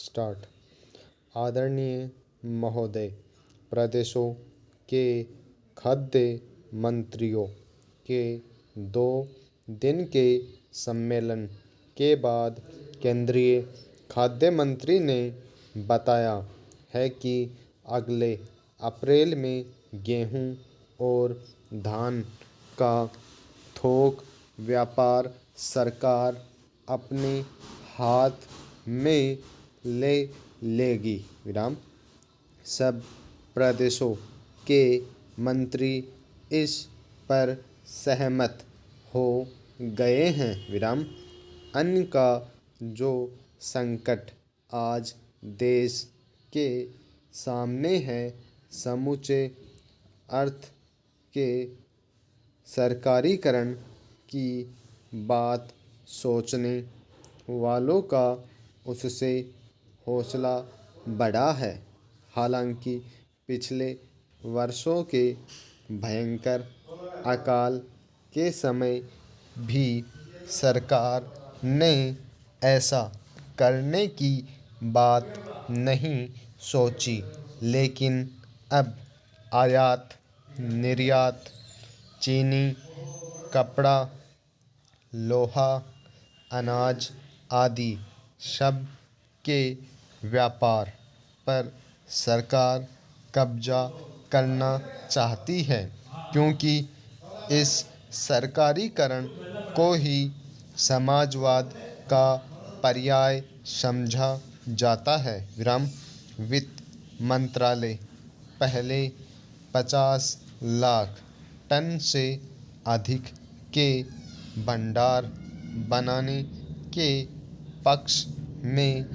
Start. आदरणीय महोदय, प्रदेशों के खाद्य मंत्रियों के 2 दिन के सम्मेलन के बाद केंद्रीय खाद्य मंत्री ने बताया है कि अगले अप्रैल में गेहूं और धान का थोक व्यापार सरकार अपने हाथ में ले लेगी। सब प्रदेशों के मंत्री इस पर सहमत हो गए हैं। अन्न का जो संकट आज देश के सामने है, समूचे अर्थ के सरकारीकरण की बात सोचने वालों का उससे हौसला बढ़ा है। हालांकि पिछले वर्षों के भयंकर अकाल के समय भी सरकार ने ऐसा करने की बात नहीं सोची, लेकिन अब आयात निर्यात, चीनी, कपड़ा, लोहा, अनाज आदि सब के व्यापार पर सरकार कब्जा करना चाहती है, क्योंकि इस सरकारीकरण को ही समाजवाद का पर्याय समझा जाता है। वित्त मंत्रालय पहले 50 लाख टन से अधिक के भंडार बनाने के पक्ष में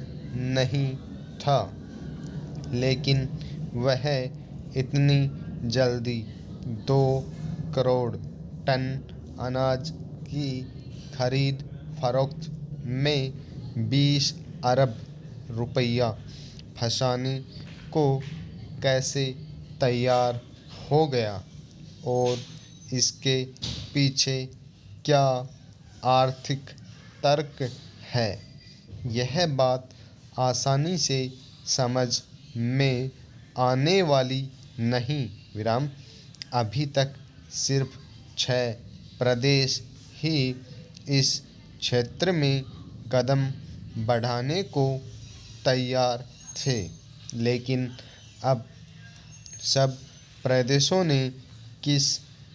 नहीं था, लेकिन वह इतनी जल्दी 2 करोड़ टन अनाज की खरीद फरोख्त में 20 अरब रुपया फंसाने को कैसे तैयार हो गया और इसके पीछे क्या आर्थिक तर्क है, यह बात आसानी से समझ में आने वाली नहीं। अभी तक सिर्फ 6 प्रदेश ही इस क्षेत्र में कदम बढ़ाने को तैयार थे, लेकिन अब सब प्रदेशों ने किस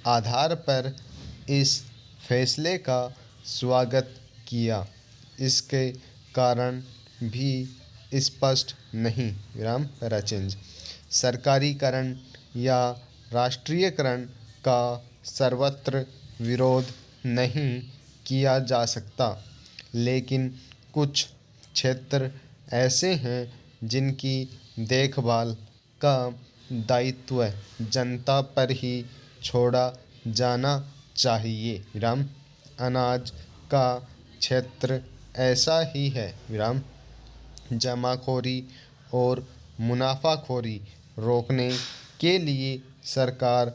आधार पर इस फैसले का स्वागत किया, इसके कारण भी स्पष्ट नहीं। सरकारीकरण या राष्ट्रीयकरण का सर्वत्र विरोध नहीं किया जा सकता, लेकिन कुछ क्षेत्र ऐसे हैं जिनकी देखभाल का दायित्व जनता पर ही छोड़ा जाना चाहिए। अनाज का क्षेत्र ऐसा ही है। जमाखोरी और मुनाफाखोरी रोकने के लिए सरकार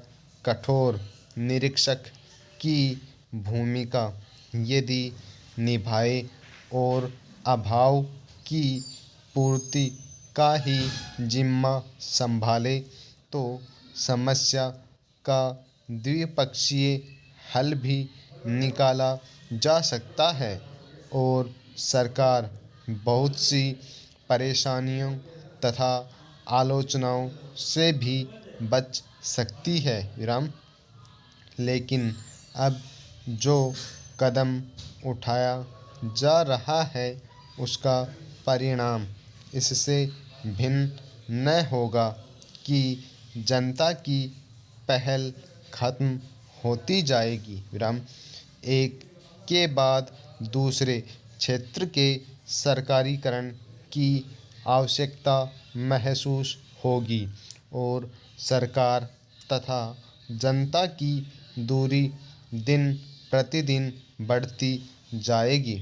कठोर निरीक्षक की भूमिका यदि निभाए और अभाव की पूर्ति का ही जिम्मा संभाले, तो समस्या का द्विपक्षीय हल भी निकाला जा सकता है और सरकार बहुत सी परेशानियों तथा आलोचनाओं से भी बच सकती है। लेकिन अब जो कदम उठाया जा रहा है, उसका परिणाम इससे भिन्न न होगा कि जनता की पहल खत्म होती जाएगी। एक के बाद दूसरे क्षेत्र के सरकारीकरण की आवश्यकता महसूस होगी और सरकार तथा जनता की दूरी दिन प्रतिदिन बढ़ती जाएगी।